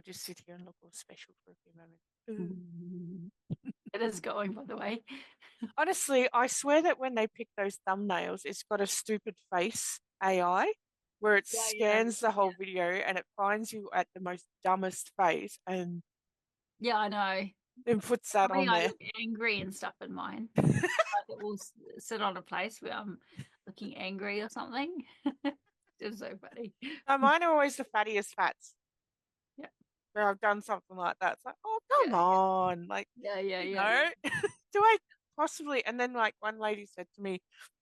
we'll just sit here and look all special for a few moments. Ooh. It is going, by the way. Honestly, I swear that when they pick those thumbnails, it's got a stupid face AI where it Yeah, yeah, scans the whole video and it finds you at the most dumbest face and yeah. I know. then puts that Probably on I there. look angry and stuff in mine. Like it will sit on a place where I'm looking angry or something. It's so funny. Now, mine are always the fattiest fats Yeah, where I've done something like that. It's like, oh, come yeah, on. Like, yeah, yeah, you yeah, yeah. know, do I possibly? And then, like, one lady said to me,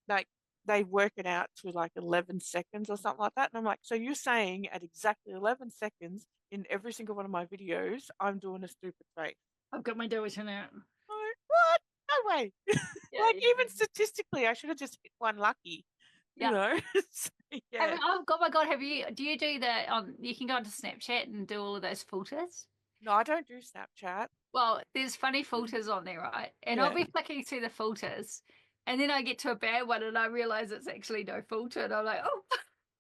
like, they work it out to like 11 seconds or something like that. And I'm like, so you're saying at exactly 11 seconds in every single one of my videos, I'm doing a stupid face? I've got my Doberman out. Like, what? No way. Yeah, Like, yeah, even statistically, I should have just hit one lucky, you yeah. know? So, Have, yeah. oh God, my God, have you? Do you do the you can go onto Snapchat and do all of those filters? No, I don't do Snapchat. Well, there's funny filters on there, right? And I'll Yeah. be flicking through the filters, and then I get to a bad one, and I realize it's actually no filter, and I'm like, oh,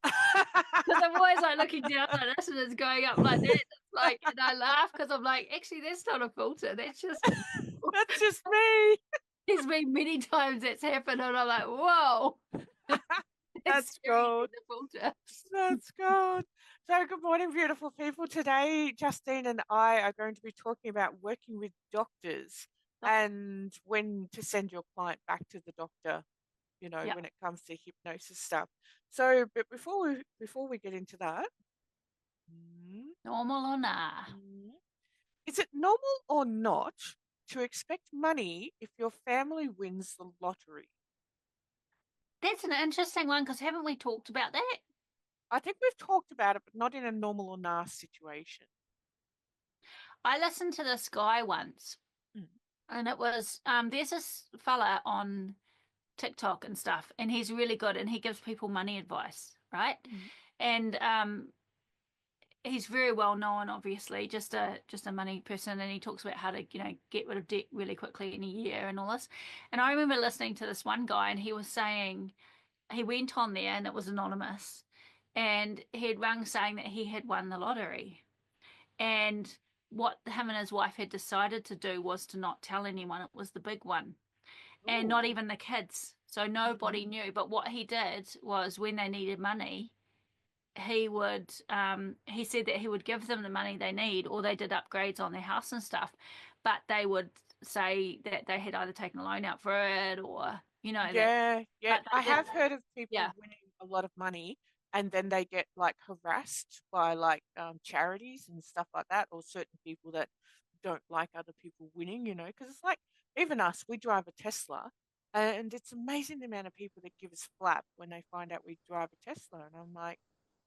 because I'm always like looking down like this, and it's going up like that. It's like, and I laugh because I'm like, actually, that's not a filter. That's just. That's just me. There's been many times that's happened, and I'm like, whoa, that's That's scary gold. with the filter. That's good. So, good morning, beautiful people. Today, Justine and I are going to be talking about working with doctors and when to send your client back to the doctor, Yeah, when it comes to hypnosis stuff. So, but before we get into that, mm, normal or nah? mm, is it normal or not to expect money if your family wins the lottery? That's an interesting one because haven't we talked about that? I think we've talked about it, but not in a normal or nice situation. I listened to this guy once, Mm. and it was there's this fella on TikTok and stuff, and he's really good, and he gives people money advice, right? Mm. And he's very well known, obviously, just a money person, and he talks about how to, get rid of debt really quickly in a year and all this. And I remember listening to this one guy, and he was saying he went on there, and it was anonymous, and he had rung saying that he had won the lottery, and what him and his wife had decided to do was to not tell anyone it was the big one, and not Ooh. even the kids. So nobody Mm. knew. But what he did was when they needed money, he said that he would give them the money they need, or they did upgrades on their house and stuff, but they would say that they had either taken a loan out for it, or that, Yeah, yeah. but I they have didn't. heard of people Yeah, winning a lot of money and then they get like harassed by like charities and stuff like that, or certain people that don't like other people winning, because it's like even us, we drive a Tesla and it's amazing the amount of people that give us flap when they find out we drive a Tesla. And I'm like,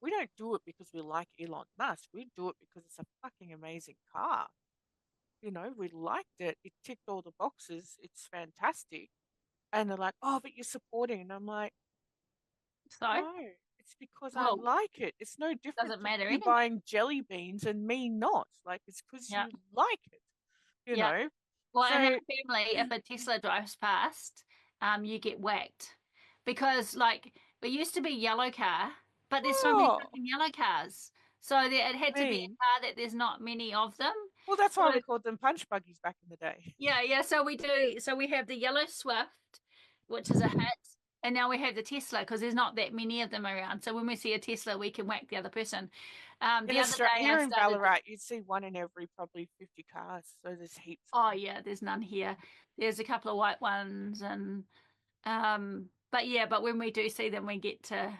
we don't do it because we like Elon Musk. We do it because it's a fucking amazing car. We liked it. It ticked all the boxes. It's fantastic. And they're like, oh, but you're supporting. And I'm like, so no, it's because I well, like it. It's no different doesn't to matter you anyway. buying jelly beans and me not. Like, it's because Yeah, you like it, you yeah. know? Well, in our So, family, if a Tesla drives past, you get whacked because, like, it used to be yellow car, but there's so many oh, fucking yellow cars, so there, it had to be mean. a car that there's not many of them. Well, that's So why we called them punch buggies back in the day. yeah, yeah. So we do. So we have the yellow Swift, which is a hit, and now we have the Tesla because there's not that many of them around. So when we see a Tesla, we can whack the other person. In The other Australia, day, I here in started. Ballarat, you'd see one in every probably 50 cars. So there's heaps of Oh them. yeah, there's none here. There's a couple of white ones, and but yeah, but when we do see them, I get to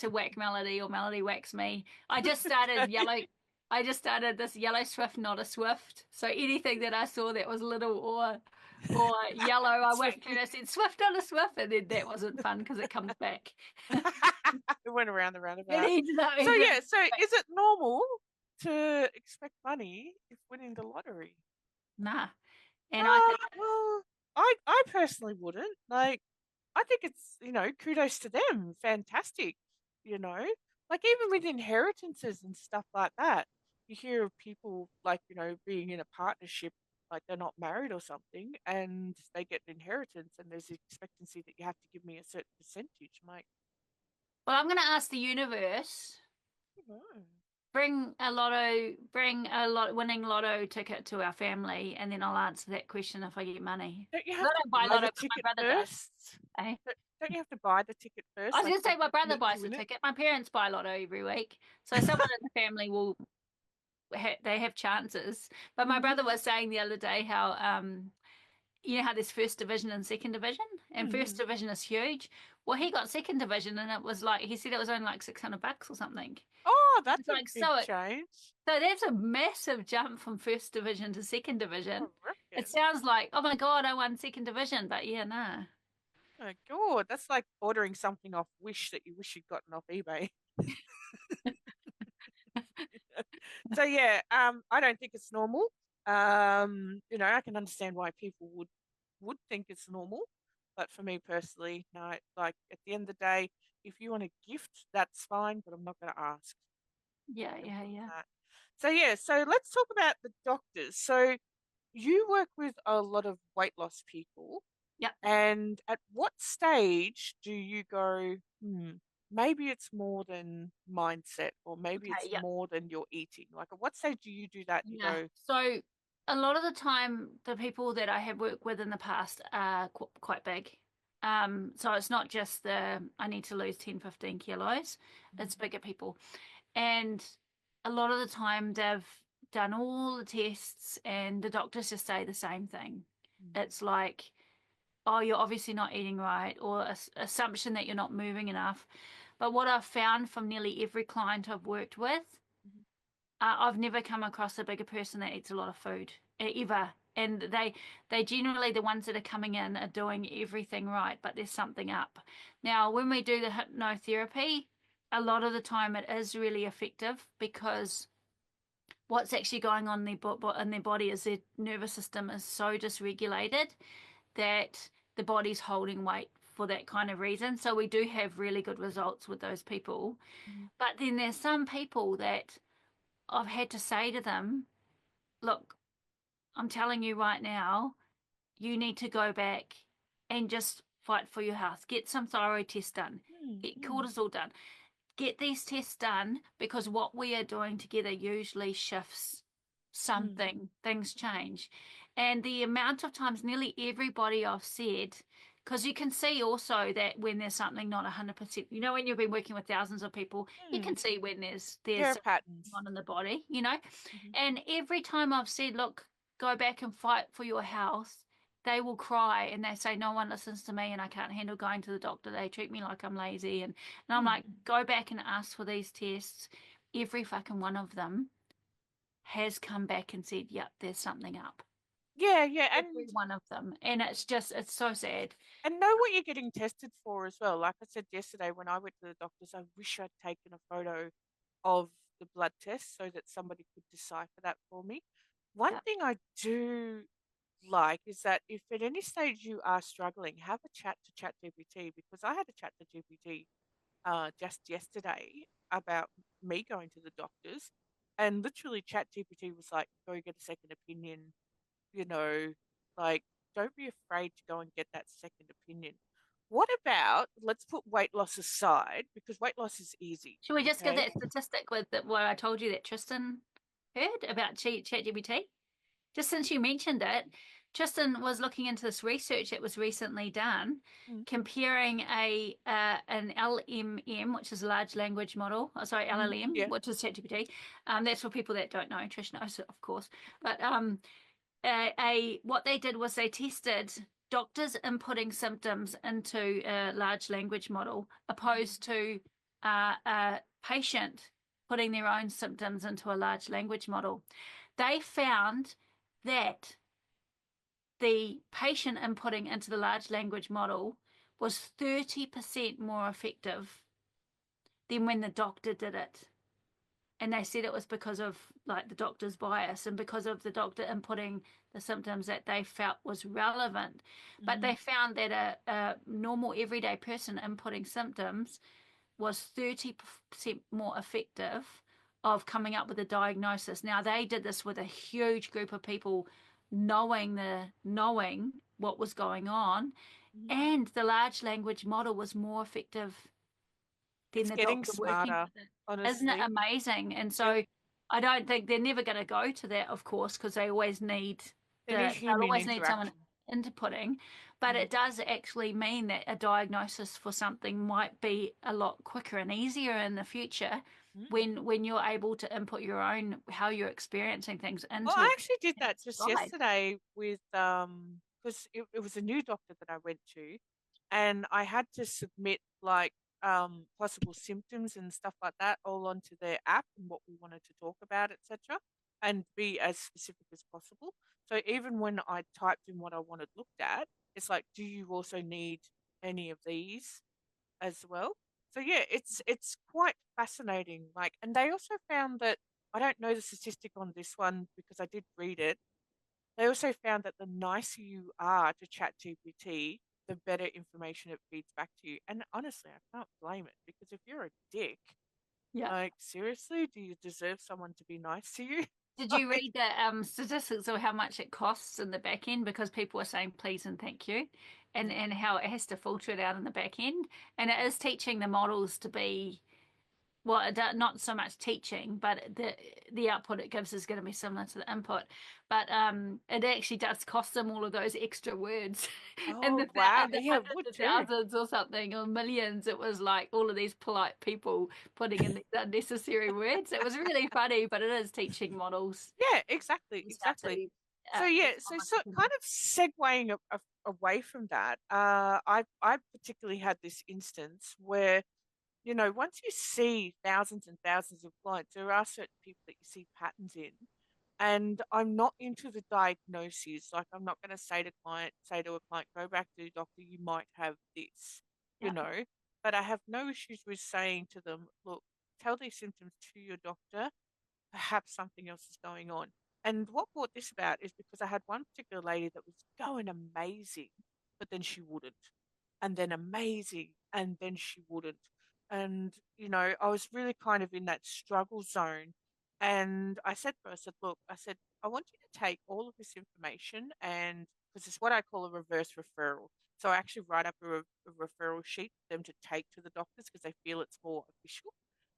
whack Melody, or Melody whacks me. I just started this yellow Swift, not a Swift. So anything that I saw that was little or yellow, I So whacked her and I said Swift, not a Swift, and then that wasn't fun because it comes back. it went around the It roundabout. ended up So ended up yeah, so is it normal to expect money if winning the lottery? nah. And I think Well, I personally wouldn't. Like, I think it's, kudos to them. Fantastic, you know. Like even with inheritances and stuff like that, you hear of people like, being in a partnership, like they're not married or something, and they get an inheritance and there's the expectancy that you have to give me a certain percentage. I'm like, well, I'm going to ask the universe no. bring a lot winning lotto ticket to our family, and then I'll answer that question if I get money. Don't you 'Cause have I to don't buy buy lotto, the but my ticket brother does. first? Eh? Don't you have to buy the ticket I first, was like going to for say my brother to buys the win it? ticket. My parents buy lotto every week, so someone in the family will they have chances. But my Mm-hmm. brother was saying the other day how you know how there's first division and second division, and first Mm-hmm. division is huge. Well, he got second division, and it was like he said it was only like $600 or something. Oh, It's that's a like big change. so that's a massive jump from first division to second I division. It reckon. sounds like, oh my God, I won second division, but yeah, nah. Oh, God, that's like ordering something off Wish that you wish you'd gotten off eBay. So yeah, I don't think it's normal. I can understand why people would think it's normal, but for me personally, no. Like at the end of the day, if you want a gift, that's fine, but I'm not going to ask. Yeah, yeah, Simple as yeah. that. So yeah, so let's talk about the doctors. So you work with a lot of weight loss people, Yep. and at what stage do you go, maybe it's more than mindset, or maybe Okay, it's yep. more than your eating? Like, at what stage do you do that and you Yeah. go, So a lot of the time, the people that I have worked with in the past are qu quite big. So it's not just the I need to lose 10, 15 kilos. It's Mhm, bigger people. And a lot of the time they've done all the tests and the doctors just say the same thing. mhm, It's like, oh, you're obviously not eating right, or assumption that you're not moving enough. But what I've found from nearly every client I've worked with, mhm, I've never come across a bigger person that eats a lot of food ever. And they generally the ones that are coming in are doing everything right, but there's something up. Now, when we do the hypnotherapy, a lot of the time it is really effective because what's actually going on in in their body is their nervous system is so dysregulated that the body's holding weight for that kind of reason. So we do have really good results with those people. mhm, But then there's some people that I've had to say to them, look, I'm telling you right now, you need to go back and just fight for your health. Get some thyroid tests done, mhm, get mhm, cortisol done, get these tests done because what we are doing together usually shifts mhm, something, things change. And the amount of times nearly everybody I've said, because you can see also that when there's something not 100%, you know, when you've been working with thousands of people, you can mhm. see when there's There are something patterns. on in the body, you know. Mhm, And every time I've said, look, go back and fight for your health, they will cry and they say, no one listens to me and I can't handle going to the doctor. They treat me like I'm lazy. And I'm mhm. like, go back and ask for these tests. Every fucking one of them has come back and said, yep, there's something up. Yeah, yeah, Every one of them. And it's just, it's so sad. and know what you're getting tested for as well. Like I said yesterday, when I went to the doctors, I wish I'd taken a photo of the blood test so that somebody could decipher that for me. One Yep. thing I do like is that if at any stage you are struggling, have a chat to ChatGPT, because I had a chat to GPT just yesterday about me going to the doctors, and literally ChatGPT was like, "Go get a second opinion," you know, like don't be afraid to go and get that second opinion. What about, let's put weight loss aside because weight loss is easy, Should we just give okay? that statistic with what I told you that Tristan heard about ChatGPT? Just since you mentioned it, Tristan was looking into this research that was recently done, Mm, comparing a an LMM, which is a large language model. Oh, sorry, mhm, LLM, yeah. which is ChatGPT. That's for people that don't know. Trish knows, of course. But a what they did was they tested doctors inputting symptoms into a large language model opposed to a patient putting their own symptoms into a large language model. They found that the patient inputting into the large language model was 30% more effective than when the doctor did it. And they said it was because of like the doctor's bias and because of the doctor inputting the symptoms that they felt was relevant. But Mhm, they found that a normal everyday person inputting symptoms was 30% more effective of coming up with a diagnosis. Now they did this with a huge group of people knowing what was going on, mhm. and the large language model was more effective then It's the getting doctor working smarter, with it. Isn't it honestly. amazing? And Yep. so I don't think they're never going to go to that, of course, because they always need They need they'll human always need someone interaction. inputting, but Mm. it does actually mean that a diagnosis for something might be a lot quicker and easier in the future Mm. when you're able to input your own how you're experiencing things Well, into I it actually did and that it's just guide. yesterday with because it was a new doctor that I went to, and I had to submit like possible symptoms and stuff like that all onto their app and what we wanted to talk about, etc., and be as specific as possible. So even when I typed in what I wanted looked at, it's like, do you also need any of these as well? So yeah, it's quite fascinating. Like, and they also found that I don't know the statistic on this one because I did read it. They also found that the nicer you are to ChatGPT, the better information it feeds back to you. And honestly, I can't blame it because if you're a dick, Yeah. like seriously, do you deserve someone to be nice to you? Did you Like, read the statistics of how much it costs in the back end because people are saying please and thank you, no. and how it has to filter it out in the back end, and it is teaching the models to be well, not so much teaching, but the output it gives is going to be similar to the input. But it actually does cost them all of those extra words in Oh wow, the yeah, it hundreds would of too. thousands or something or millions. It was like all of these polite people putting in these unnecessary words. It was really funny, but it is teaching models Yeah, exactly, just how exactly. to So yeah, so respond so to kind them. of segueing away from that, I particularly had this instance where once you see thousands and thousands of clients, there are certain people that you see patterns in. And I'm not into the diagnoses. Like I'm not going to say to a client, go back to the doctor, you might have this, you Yeah. know. But I have no issues with saying to them, look, tell these symptoms to your doctor, perhaps something else is going on. And what brought this about is because I had one particular lady that was going amazing, but then she wouldn't. And then amazing, and then she wouldn't. And, I was really kind of in that struggle zone. And I said to her, I said, look, I said, I want you to take all of this information and because it's what I call a reverse referral. So I actually write up a referral sheet for them to take to the doctors because they feel it's more official.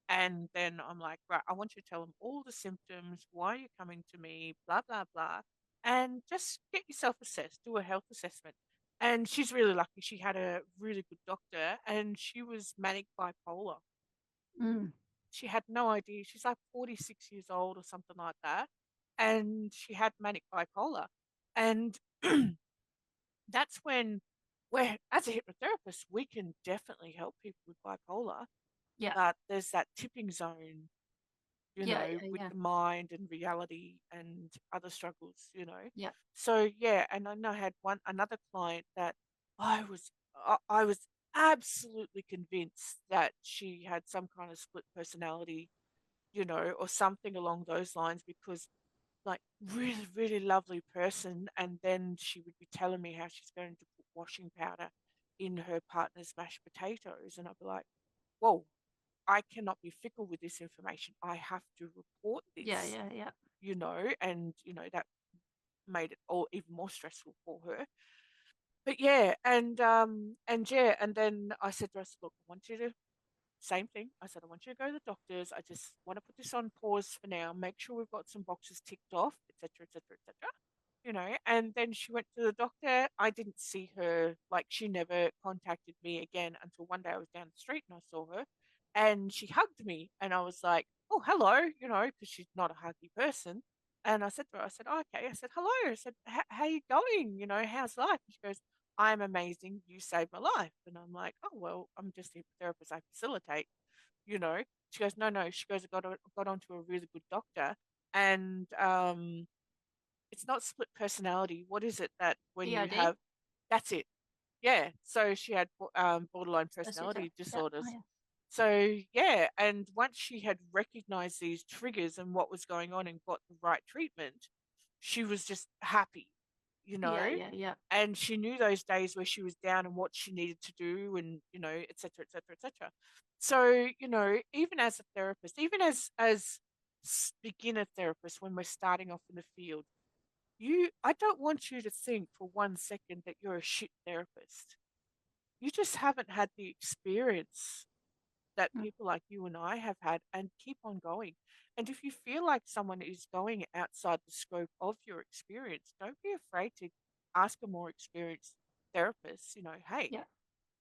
And then I'm like, right, I want you to tell them all the symptoms, why you're coming to me, blah, blah, blah. And just get yourself assessed, do a health assessment. And she's really lucky. She had a really good doctor and she was manic bipolar. Mm. She had no idea. She's like 46 years old or something like that. And she had manic bipolar. And that's when, where, as a hypnotherapist, we can definitely help people with bipolar. Yeah. But there's that tipping zone Yeah. Yeah. with Yeah. the mind and reality and other struggles. Yeah. So yeah, and I know I had another client that I was absolutely convinced that she had some kind of split personality, or something along those lines because like really, really lovely person. And then she would be telling me how she's going to put washing powder in her partner's mashed potatoes. And I'd be like, whoa, I cannot be fickle with this information. I have to report Yeah. this, Yeah. Yeah. and that made it all even more stressful for her. But yeah, and yeah, and then I said to her, look, I want you to same thing. I said, I want you to go to the doctors. I just want to put this on pause for now. Make sure we've got some boxes ticked off, etc., etc., etc. And then she went to the doctor. I didn't see her, like, she never contacted me again until one day I was down the street and I saw her and she hugged me. And I was like, oh, hello, because she's not a huggy person. And I said to her, I said, oh, okay. I said, hello. I said, how you going? How's life? And she goes, I'm amazing. You saved my life. And I'm like, oh, well, I'm just a therapist. I facilitate, you know. She goes, no, no. She goes, got onto a really good doctor. And it's not split personality. What is it that when you POD. have, that's it. Yeah. So she had borderline Sociotype. personality Yeah. Oh, disorders. yeah. So yeah, and once she had recognized these triggers and what was going on and got the right treatment, she was just happy, you Yeah. know, Yeah. Yeah. and she knew those days where she was down and what she needed to do and, et cetera, et cetera, et cetera. So, even as a therapist, even as beginner therapists, when we're starting off in the field, I don't want you to think for 1 second that you're a shit therapist. You just haven't had the experience, that Mm. people like you and I have had and keep on going. And if you feel like someone is going outside the scope of your experience, don't be afraid to ask a more experienced therapist, hey, Yeah.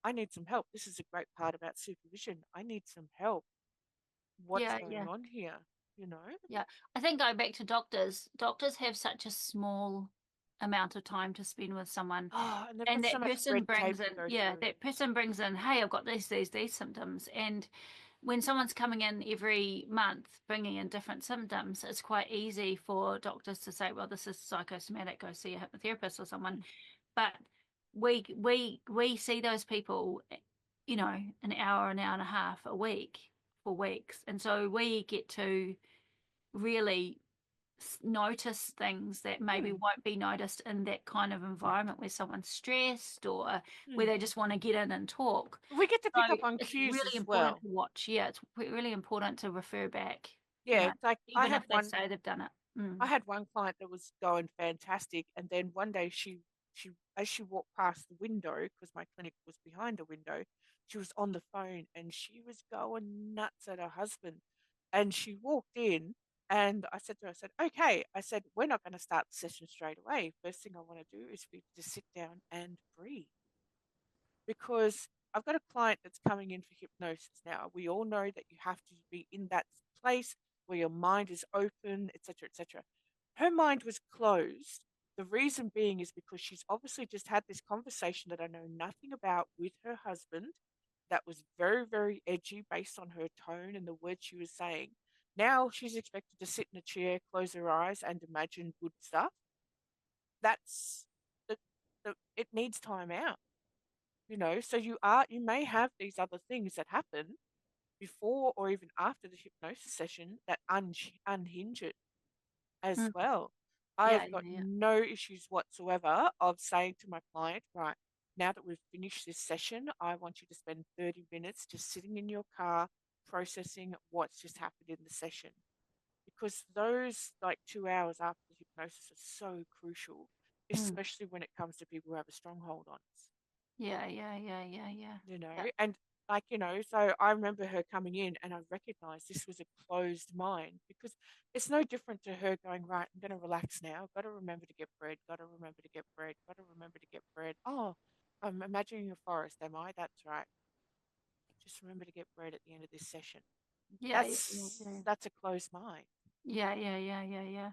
I need some help. This is a great part about supervision. I need some help. What's Yeah, going yeah. on here? You know? Yeah. I think going back to doctors, doctors have such a small amount of time to spend with someone. Oh, and they've got And so that much person red tape brings to in, go yeah, through. that person brings in, hey, I've got these symptoms. And when someone's coming in every month bringing in different symptoms, it's quite easy for doctors to say, well, this is psychosomatic, go see a hypnotherapist or someone. Mm, But we see those people, an hour and a half a week for weeks. And so we get to really notice things that maybe mm, won't be noticed in that kind of environment where someone's stressed or where mm. they just want to get in and talk. We get to So pick up on it's cues really as important well. to watch. Yeah, it's really important to refer back, Yeah, it's like even if they say they've done it. I Mm. had one client that was going fantastic, and then one day she as she walked past the window, because my clinic was behind a window, she was on the phone and she was going nuts at her husband. And she walked in and I said to her, I said, okay, I said, we're not going to start the session straight away. First thing I want to do is for you to sit down and breathe, because I've got a client that's coming in for hypnosis now. We all know that you have to be in that place where your mind is open, etc., etc. Her mind was closed. The reason being is because she's obviously just had this conversation that I know nothing about with her husband that was very, very edgy based on her tone and the words she was saying. Now she's expected to sit in a chair, close her eyes, and imagine good stuff. That's it needs time out. So you may have these other things that happen before or even after the hypnosis session that unhinge it as Mm. well. Yeah, I've yeah, got yeah. no issues whatsoever of saying to my client, right, now that we've finished this session, I want you to spend 30 minutes just sitting in your car processing what's just happened in the session, because those like 2 hours after the hypnosis are so crucial, Mm. especially when it comes to people who have a stronghold on us. Yeah, yeah, yeah, yeah, yeah. Yeah. And so I remember her coming in and I recognized this was a closed mind, because it's no different to her going, right, I'm going to relax now. Got to remember to get bread, got to remember to get bread, got to remember to get bread. Oh, I'm imagining a forest, am I? That's right. Just remember to get bread at the end of this session. Yeah, yeah, yeah, That's yeah. that's a closed mind, Yeah, yeah, yeah, yeah, yeah.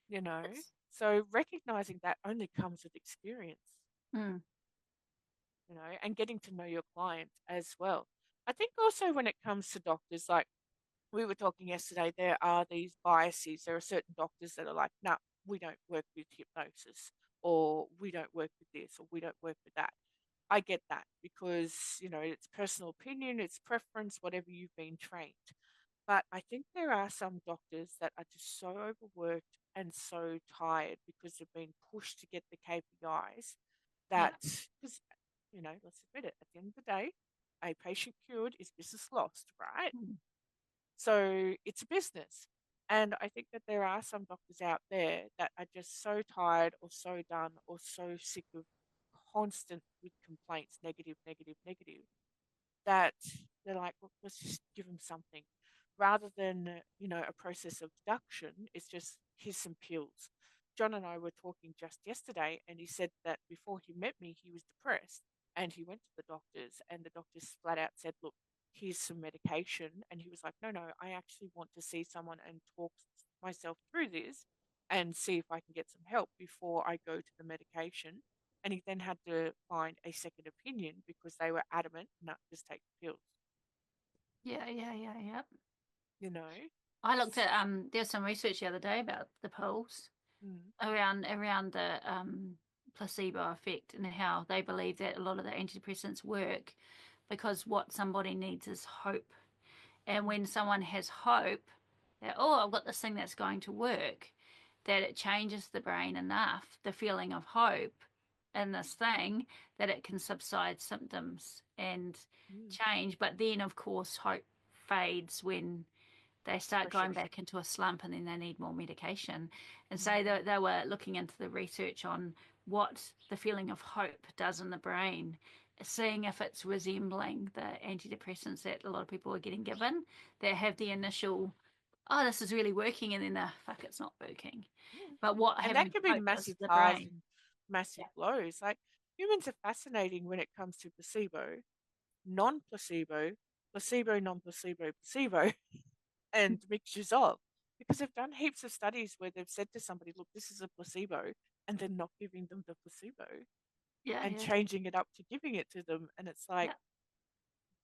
you know. It's, So recognizing that only comes with experience, mm, and getting to know your client as well. I think also when it comes to doctors, like we were talking yesterday, there are these biases. There are certain doctors that are like, no, we don't work with hypnosis, or we don't work with this, or we don't work with that. I get that because, it's personal opinion, it's preference, whatever you've been trained. But I think there are some doctors that are just so overworked and so tired because they've been pushed to get the KPIs yeah. that, because, let's admit it, at the end of the day, a patient cured is business lost, right? Mm. So it's a business. And I think that there are some doctors out there that are just so tired or so done or so sick of constant with complaints, negative, negative, negative, that they're like, well, let's just give them something. Rather than, a process of deduction, it's just, here's some pills. John and I were talking just yesterday, and he said that before he met me, he was depressed. And he went to the doctors, and the doctors flat out said, look, here's some medication. And he was like, no, no, I actually want to see someone and talk myself through this and see if I can get some help before I go to the medication. And he then had to find a second opinion because they were adamant, not just take the pills, Yeah, yeah, yeah, yeah. you know? I looked at there's some research the other day about the pills Mm, around the placebo effect and how they believe that a lot of the antidepressants work because what somebody needs is hope. And mm, when someone has hope that, oh, I've got this thing that's going to work, that it changes the brain enough, the feeling of hope in this thing, that it can subside symptoms and mm. change. But then, of course, hope fades when they start going Pressures. back into a slump and then they need more medication. And so Mm, they were looking into the research on what the feeling of hope does in the brain seeing if it's resembling the antidepressants that a lot of people are getting given that have the initial, oh, this is really working, and then the fuck, it's not working. Mm. But what And that haven't can be focused is massive the highs brain. and massive Yeah. lows. Like humans are fascinating when it comes to placebo, non-placebo, placebo, non-placebo, placebo, and mixtures of. Because they've done heaps of studies where they've said to somebody, look, this is a placebo, and they're not giving them the placebo Yeah, and yeah, changing it up to giving it to them. And it's like, yeah.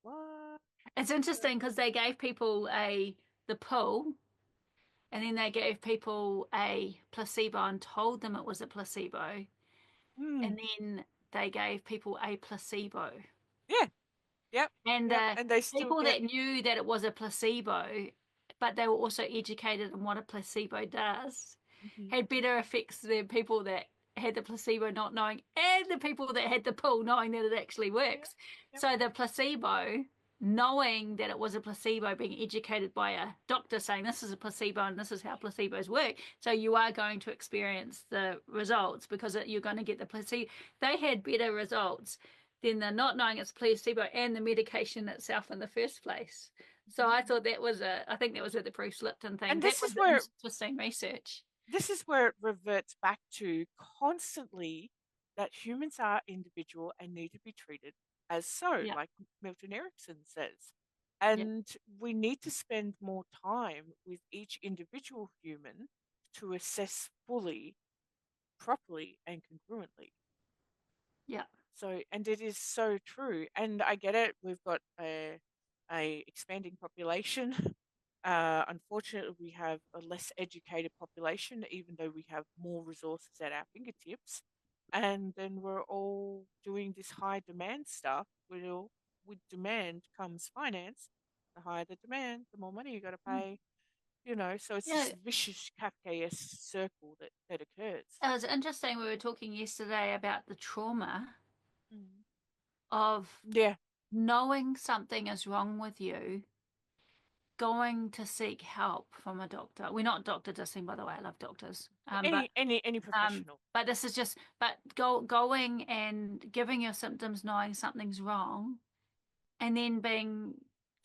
what? It's interesting because they gave people the pill, and then they gave people a placebo and told them it was a placebo, Hmm. and then they gave people a placebo. Yeah. Yep. And Yep. the And they still people get. that knew that it was a placebo, but they were also educated on what a placebo does, Mhm. had better effects than people that had the placebo not knowing, and the people that had the pill knowing that it actually Yeah. works. Yep. So the placebo, knowing that it was a placebo, being educated by a doctor saying this is a placebo and this is how placebos work. So you are going to experience the results because you're going to get the placebo. They had better results than the not knowing it's placebo and the medication itself in the first place. So Mhm. I thought that was I think that was where the Bruce Lipton thing, And that was interesting research. this is where it reverts back to constantly that humans are individual and need to be treated as so, Yeah, like Milton Erickson says. yeah, And we need to spend more time with each individual human to assess fully, properly, and congruently. yeah, So, and it is so true. And I get it. We've got a expanding population. Unfortunately, we have a less educated population, even though we have more resources at our fingertips. And then we're all doing this high demand stuff. With demand comes finance. The higher the demand, the more money you got to pay. So it's yeah. this vicious Kafkaesque circle that occurs. It was interesting. We were talking yesterday about the trauma Mm. of Yeah. knowing something is wrong with you, going to seek help from a doctor. We're not doctor dissing, by the way. I love doctors. Any professional. But this is just, but going and giving your symptoms, knowing something's wrong, and then being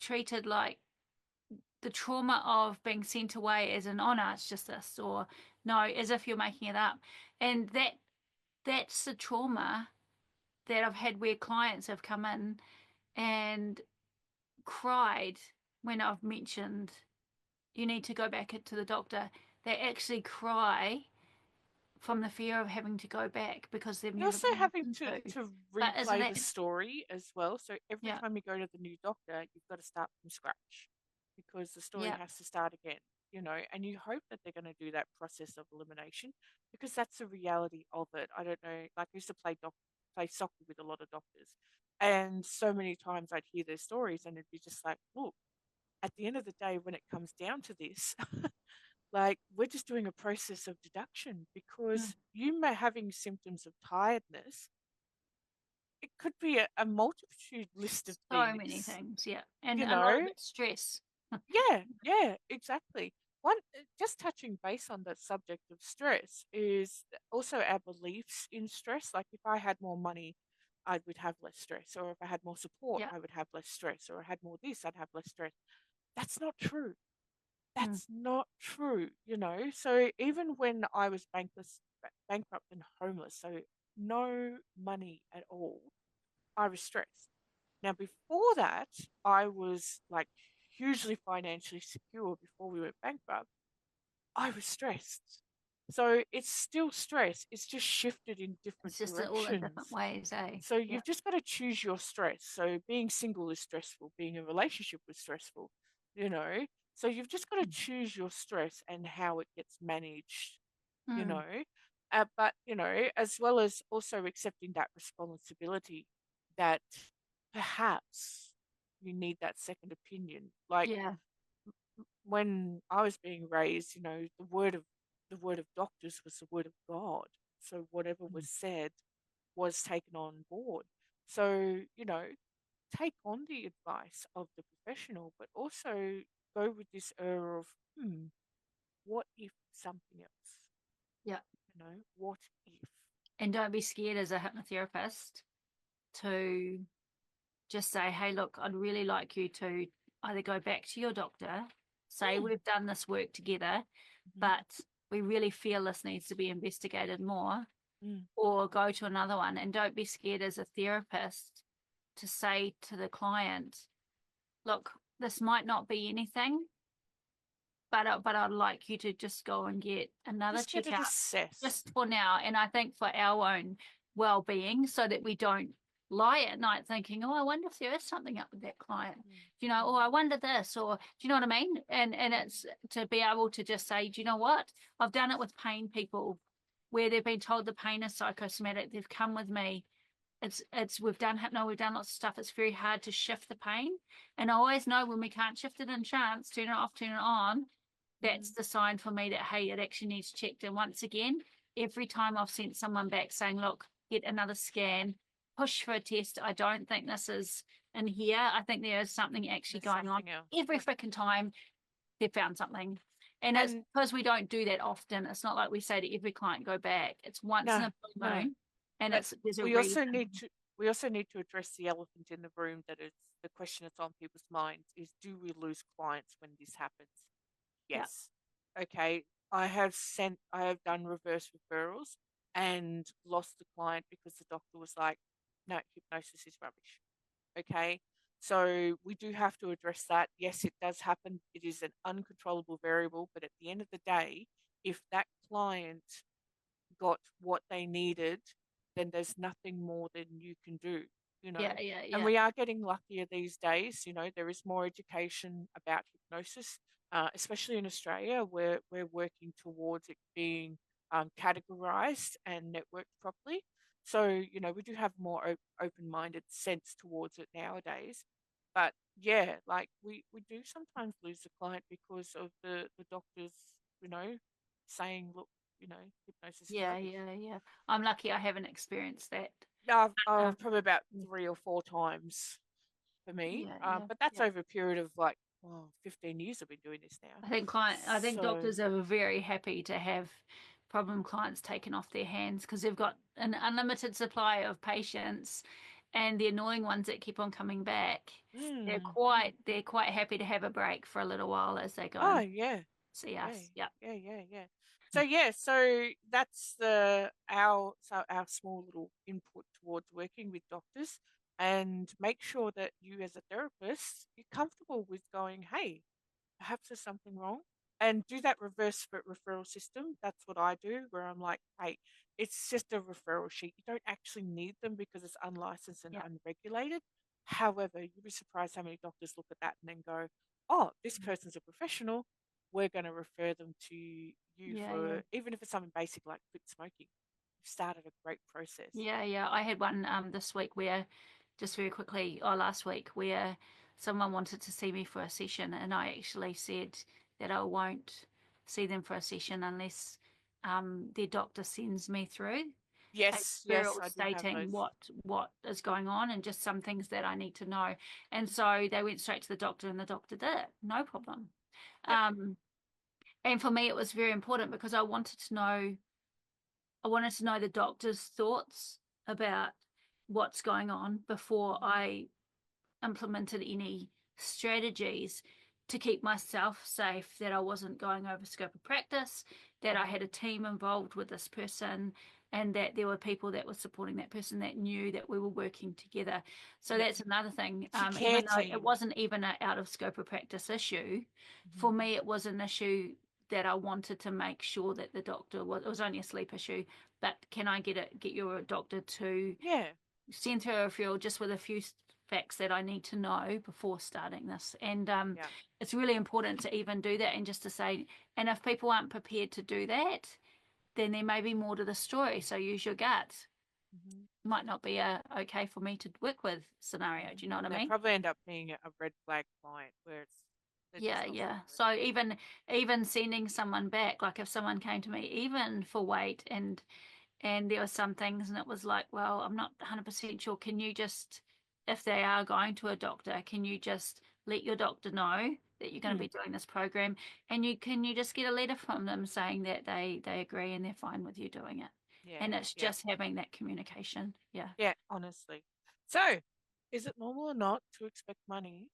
treated like the trauma of being sent away as an, oh no, it's just this, or no, as if you're making it up. And that's the trauma that I've had where clients have come in and cried when I've mentioned you need to go back to the doctor. They actually cry from the fear of having to go back because they've And never also been having listened to. to But isn't replay that, the story as well. So every yeah, time you go to the new doctor, you've got to start from scratch because the story yeah, has to start again. And you hope that they're going to do that process of elimination because that's the reality of it. I don't know, like I used to play soccer with a lot of doctors, and so many times I'd hear their stories and it'd be just like, look, at the end of the day, when it comes down to this, like we're just doing a process of deduction mm, because you may having symptoms of tiredness, it could be a multitude list of so many things, things, yeah. And you a lot of know? it's stress. Yeah, yeah, exactly. Just touching base on that subject of stress is also our beliefs in stress. Like if I had more money, I would have less stress, or if I had more support, Yeah. I would have less stress, or I had more this, I'd have less stress. That's not true. Mm, That's not true. So even when I was bankrupt and homeless, so no money at all, I was stressed. Now, before that, I was like hugely financially secure before we went bankrupt. I was stressed. So it's still stress. It's just shifted in different it's just all in different directions. ways, eh? So Yeah. you've just got to choose your stress. So being single is stressful, being in a relationship is stressful, you know. So you've just got to choose your stress and how it gets managed, you Mm, know. But as well as also accepting that responsibility that perhaps you need that second opinion. Like yeah. when I was being raised, the word of doctors was the word of God. So whatever Mm, was said was taken on board. So, take on the advice of the professional, but also go with this air of, what if something else? yeah. What if? And don't be scared as a hypnotherapist to just say, hey, look, I'd really like you to either go back to your doctor, say Mm, we've done this work together, mhm, but we really feel this needs to be investigated more, mm. or go to another one. And don't be scared as a therapist to say to the client, look, this might not be anything, but I'd like you to just go and get another Just get it checkout assessed. just for now. And I think for our own well-being, so that we don't lie at night thinking, oh, I wonder if there is something up with that client, Mm, or mm, I wonder this, or do you know what I mean? And it's to be able to just say, do you know what? I've done it with pain people where they've been told the pain is psychosomatic. They've come with me. It's we've done hypno, we've done lots of stuff. It's very hard to shift the pain. And I always know when we can't shift it in chance, turn it off, turn it on, that's mm. the sign for me that, hey, it actually needs checked. And once again, every time I've sent someone back saying, look, get another scan, push for a test, I don't think this is in here. I think there is something actually There's going on. something else. Every Yep. freaking time they found something. And it's And because we don't do that often. It's not like we say to every client, go back. It's once in no, a blue no. moon, and But there's a we reason. also need to we also need to address the elephant in the room that is the question that's on people's minds is, do we lose clients when this happens? Yeah, Yes. Okay. I have done reverse referrals and lost the client because the doctor was like, no, hypnosis is rubbish. Okay. So we do have to address that. Yes, it does happen. It is an uncontrollable variable, but at the end of the day, if that client got what they needed, then there's nothing more than you can do, you know. yeah, yeah, And yeah, we are getting luckier these days, you know, there is more education about hypnosis, especially in Australia, where we're working towards it being categorized and networked properly. So, you know, we do have more open-minded sense towards it nowadays. But yeah, like we do sometimes lose the client because of the doctors, you know, saying, look, you know, hypnosis is yeah, rubbish. yeah, yeah. I'm lucky I haven't experienced that. Yeah, Um, probably about 3 or 4 times for me. yeah, yeah, But that's yeah. over a period of like, 15 years I've been doing this now. I think So, doctors are very happy to have problem clients taken off their hands because they've got an unlimited supply of patients, and the annoying ones that keep on coming back, they're quite happy to have a break for a little while as they go oh and yeah, see yeah, us. Yep. yeah, yeah, yeah. So yeah, so that's our small little input towards working with doctors, and make sure that you as a therapist you're comfortable with going, hey, perhaps there's something wrong, and do that reverse referral system. That's what I do, where I'm like, hey, it's just a referral sheet. You don't actually need them because it's unlicensed and Yep. unregulated. However, you'll be surprised how many doctors look at that and then go, oh, this person's a professional. We're going to refer them to you Yeah, yeah. for, even if it's something basic like quit smoking. You've started a great process. Yeah, yeah. I had one this week where, just very quickly, or last week, where someone wanted to see me for a session, and I actually said that I won't see them for a session unless their doctor sends me through a Yes, yes, referral I do have stating those. what is going on and just some things that I need to know. And so they went straight to the doctor, and the doctor did it, no problem. Yep. Um, and for me, it was very important because I wanted to know the doctor's thoughts about what's going on before Mm-hmm. I implemented any strategies to keep myself safe, that I wasn't going over scope of practice, that I Mm-hmm. had a team involved with this person, and that there were people that were supporting that person that knew that we were working together. So Yep. that's another thing. It's your care Even though it team. wasn't even an out of scope of practice issue, Mm-hmm. for me, it was an issue that I wanted to make sure that the doctor was, it was only a sleep issue, but can I get your doctor to Yeah. send her a referral just with a few facts that I need to know before starting this. And Yeah. it's really important to even do that, and just to say, and if people aren't prepared to do that, then there may be more to the story. So use your gut. Mm-hmm. Might not be a okay for me to work with scenario. Mm-hmm. Do you know what I And they mean? probably end up being a red flag client where they're Yeah, just not yeah. suffering. So even sending someone back, like if someone came to me even for weight, and there were some things, and it was like, well, I'm not 100% sure, can you just, if they are going to a doctor, can you just let your doctor know that you're going to Hmm. be doing this program, and you just get a letter from them saying that they agree and they're fine with you doing it. Yeah. And it's Yeah. just having that communication. Yeah. Yeah. Honestly. So, is it normal or not to expect money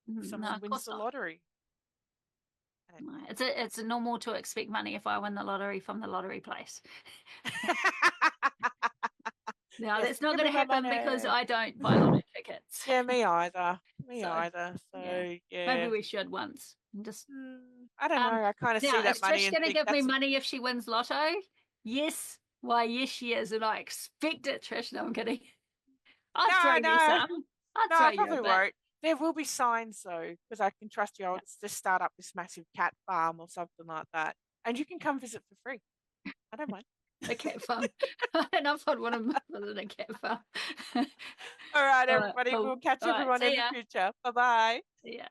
if No, someone of wins course the not. lottery? And No, it's normal to expect money if I win the lottery from the lottery place. Now, yes, that's not give going me to my happen because money. I don't buy lottery tickets. Yeah, me either. Me So, either. yeah, So, maybe yeah. we should once. Just I don't know. I kind of see now, is that money Trish and going to think give me that's a money if she wins lotto? Yes. Why, yes, she is, and I expect it, Trish. No, I'm kidding. I'll throw no, you no, some. I'll no. throw I you a probably bit. won't. There will be signs though, because I can trust you. I'll Yeah, just start up this massive cat farm or something like that, and you can come visit for free. I don't mind. a cat farm. I don't know if I'd want to visit a cat farm. All right, All right, everybody. We'll cool. catch All right, everyone in see the ya. future. Bye bye. See ya.